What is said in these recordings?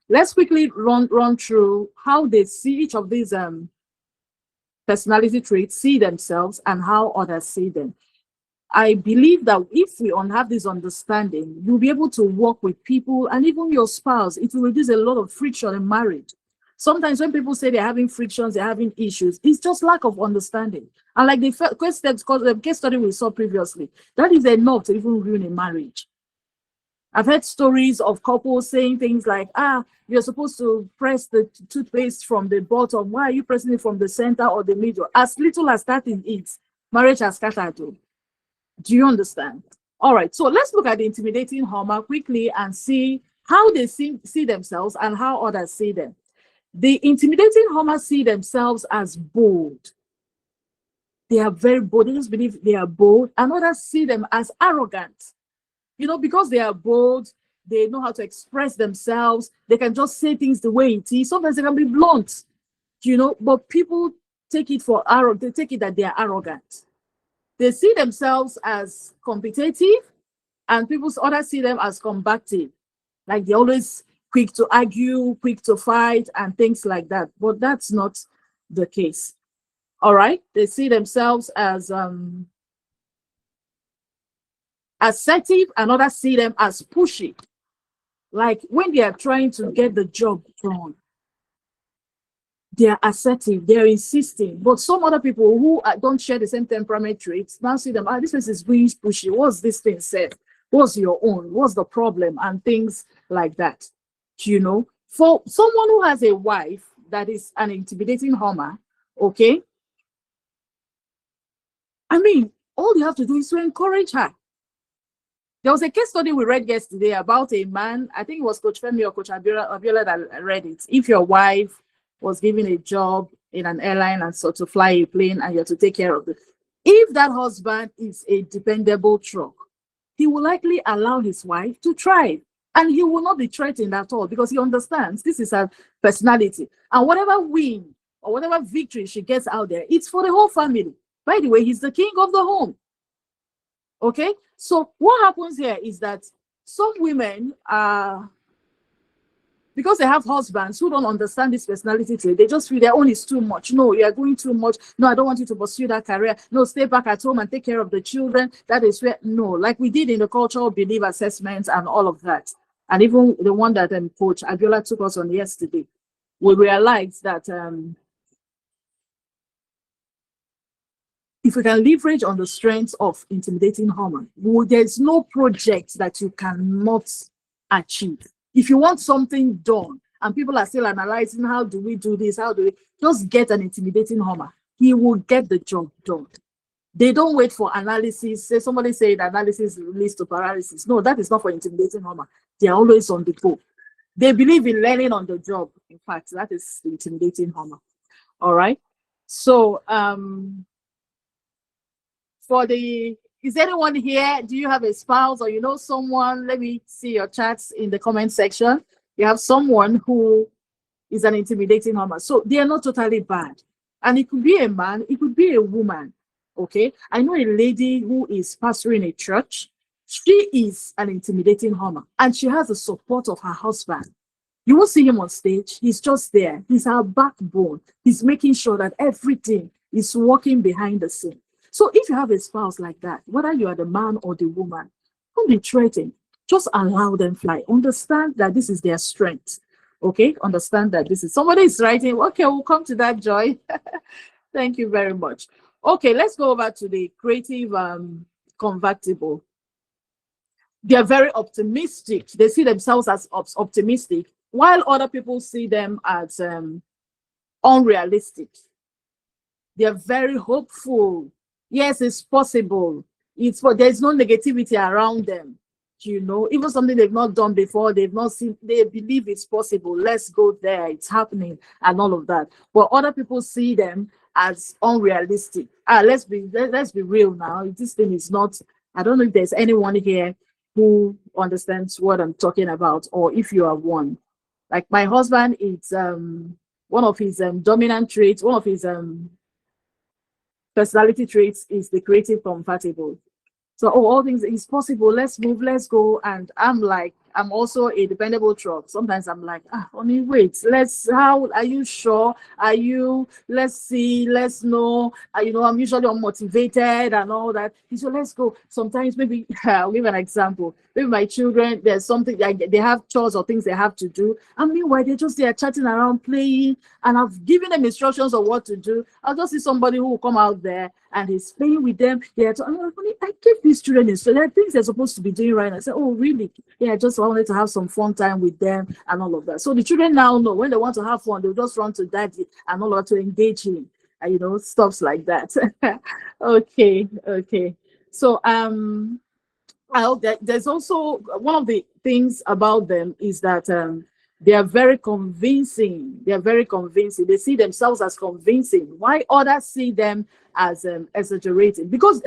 Let's quickly run through how they see each of these personality traits, see themselves, and how others see them. I believe that if we have this understanding, you'll be able to work with people and even your spouse. It will reduce a lot of friction in marriage. Sometimes when people say they're having frictions, they're having issues, it's just lack of understanding. And like the case study we saw previously, that is enough to even ruin a marriage. I've heard stories of couples saying things like, you're supposed to press the toothpaste from the bottom. Why are you pressing it from the center or the middle? As little as that is it, marriage has scattered. Do you understand? All right, so let's look at the intimidating Homer quickly and see how they see themselves and how others see them. The intimidating Homer see themselves as bold. They are very bold. They just believe they are bold, and others see them as arrogant. Because they are bold, they know how to express themselves. They can just say things the way it is. Sometimes they can be blunt, but people take it for arrogant. They take it that they are arrogant. They see themselves as competitive, and others see them as combative. Like they're always quick to argue, quick to fight, and things like that. But that's not the case. All right. They see themselves as assertive, and others see them as pushy. Like when they are trying to get the job done, they are assertive, they are insisting. But some other people who don't share the same temperament traits now see them, this person is being pushy. What's this thing said? What's your own? What's the problem? And things like that. For someone who has a wife that is an intimidating Homer, okay, I mean, all you have to do is to encourage her. There was a case study we read yesterday about a man, I think it was Coach Femi or Coach Abiola that read it. If your wife was given a job in an airline and so to fly a plane and you have to take care of it, if that husband is a dependable truck, he will likely allow his wife to thrive. And he will not be threatened at all because he understands this is her personality. And whatever win or whatever victory she gets out there, it's for the whole family. By the way, he's the king of the home. Okay, so what happens here is that some women because they have husbands who don't understand this personality trait, they just feel their own is too much. No, you are going too much. No, I don't want you to pursue that career. No, stay back at home and take care of the children. That is where, no, like we did in the cultural belief assessments and all of that. And even the one that Coach Abiola took us on yesterday, we realized that if we can leverage on the strengths of intimidating Homer, there's no project that you cannot achieve. If you want something done and people are still analyzing, how do we do this? How do we just get an intimidating Homer? He will get the job done. They don't wait for analysis. Say somebody said analysis leads to paralysis. No, that is not for intimidating Homer. They are always on the go. They believe in learning on the job. In fact, that is intimidating Homer. All right. So is anyone here? Do you have a spouse or someone? Let me see your chats in the comment section. You have someone who is an intimidating Homer. So they are not totally bad. And it could be a man, it could be a woman. Okay. I know a lady who is pastoring a church. She is an intimidating Homer and she has the support of her husband. You won't see him on stage. He's just there. He's her backbone. He's making sure that everything is working behind the scene. So if you have a spouse like that, whether you are the man or the woman, don't be threatened. Just allow them fly. Understand that this is their strength. Okay? Understand that this is... Somebody is writing, okay, we'll come to that, Joy. Thank you very much. Okay, let's go over to the Creative Convertible. They are very optimistic. They see themselves as optimistic, while other people see them as unrealistic. They are very hopeful. Yes, it's possible. There's no negativity around them. Even something they've not done before, they've not seen, they believe it's possible. Let's go there, it's happening, and all of that. But other people see them as unrealistic. Let's be real now. This thing is not, I don't know if there's anyone here who understands what I'm talking about, or if you are one. Like my husband, it's one of his dominant traits, one of his personality traits is the Creative Convertible. So all things is possible, let's move, let's go. And I'm like, I'm also a dependable truck. Sometimes I'm like, honey, wait, how are you sure? Are you, let's see, let's know. I'm usually unmotivated and all that. So let's go. Sometimes maybe, I'll give an example. Maybe my children, there's something like they have chores or things they have to do. And meanwhile, they're just there chatting around, playing, and I've given them instructions of what to do. I'll just see somebody who will come out there and he's playing with them. I'm like, I gave these children instructions. There are things they're supposed to be doing right now. I said, oh, really? Yeah, I just wanted to have some fun time with them and all of that. So the children now know when they want to have fun, they'll just run to daddy and all of that to engage him. And, stuff like that. Okay. So I hope that there's also one of the things about them is that they are very convincing. They are very convincing. They see themselves as convincing. Why others see them as exaggerating? Because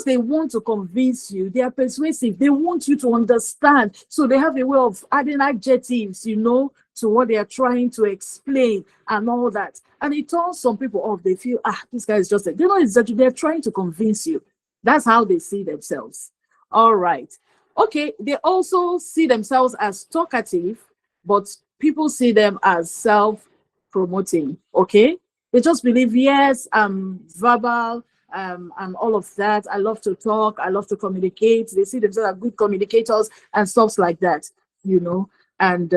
they want to convince you. They are persuasive. They want you to understand. So they have a way of adding adjectives, to what they are trying to explain and all that. And it turns some people off. They feel, this guy is just, they're trying to convince you. That's how they see themselves. All right. Okay. They also see themselves as talkative, but people see them as self-promoting. Okay. They just believe, yes, I'm verbal, and all of that. I love to talk. I love to communicate. They see themselves as good communicators and stuff like that, and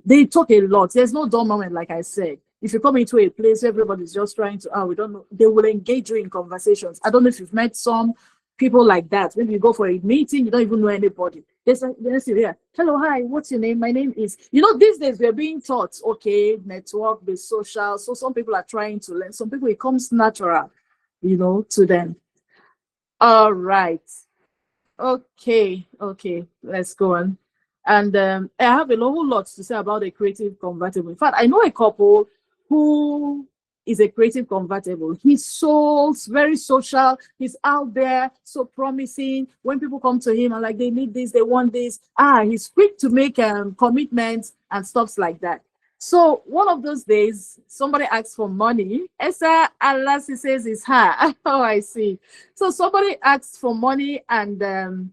they talk a lot. There's no dull moment, like I said. If you come into a place, everybody's just trying to, we don't know. They will engage you in conversations. I don't know if you've met some people like that. When you go for a meeting, you don't even know anybody. They say, hello, hi, what's your name? My name is, these days we're being taught, okay, network, be social. So some people are trying to learn. Some people, it comes natural, to them. All right. Okay. Let's go on. And I have a whole lot to say about the Creative Convertible. In fact, I know a couple who is a Creative Convertible. He's so very social. He's out there, so promising. When people come to him and like they need this, they want this. He's quick to make commitments and stuff like that. So one of those days, somebody asks for money. Esther, alas, he says it's her. Oh, I see. So somebody asks for money and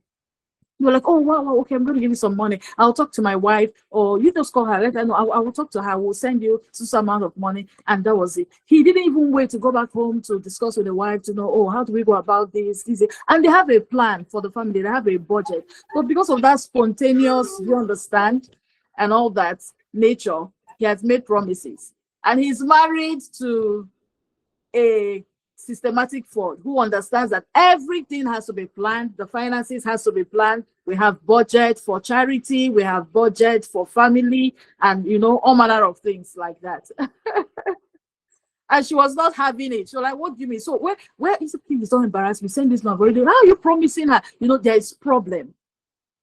you're like, oh, wow, okay, I'm going to give you some money. I'll talk to my wife, or you just call her, let her know. I will talk to her. We'll send you some amount of money. And that was it. He didn't even wait to go back home to discuss with the wife to know, oh, how do we go about this? And they have a plan for the family. They have a budget. But because of that spontaneous, you understand, and all that nature, he has made promises. And he's married to a systematic fraud who understands that everything has to be planned. The finances has to be planned. We have budget for charity. We have budget for family and, all manner of things like that. And she was not having it. She was like, what do you mean? So where is it? Please don't embarrass me. Send this now. How are you promising her? There is problem.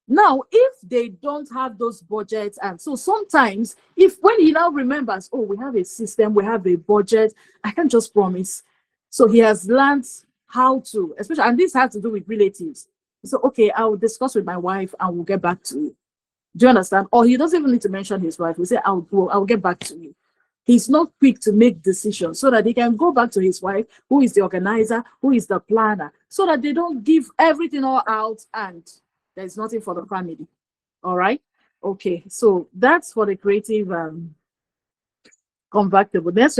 Now, if they don't have those budgets, and so sometimes when he now remembers, oh, we have a system, we have a budget, I can't just promise. So he has learned how to, especially, and this has to do with relatives. So, okay, I will discuss with my wife and we'll get back to you. Do you understand? Or he doesn't even need to mention his wife. He say, I'll get back to you. He's not quick to make decisions so that he can go back to his wife, who is the organizer, who is the planner, so that they don't give everything all out and there's nothing for the family. All right. Okay. So that's for the Creative Convertible. Next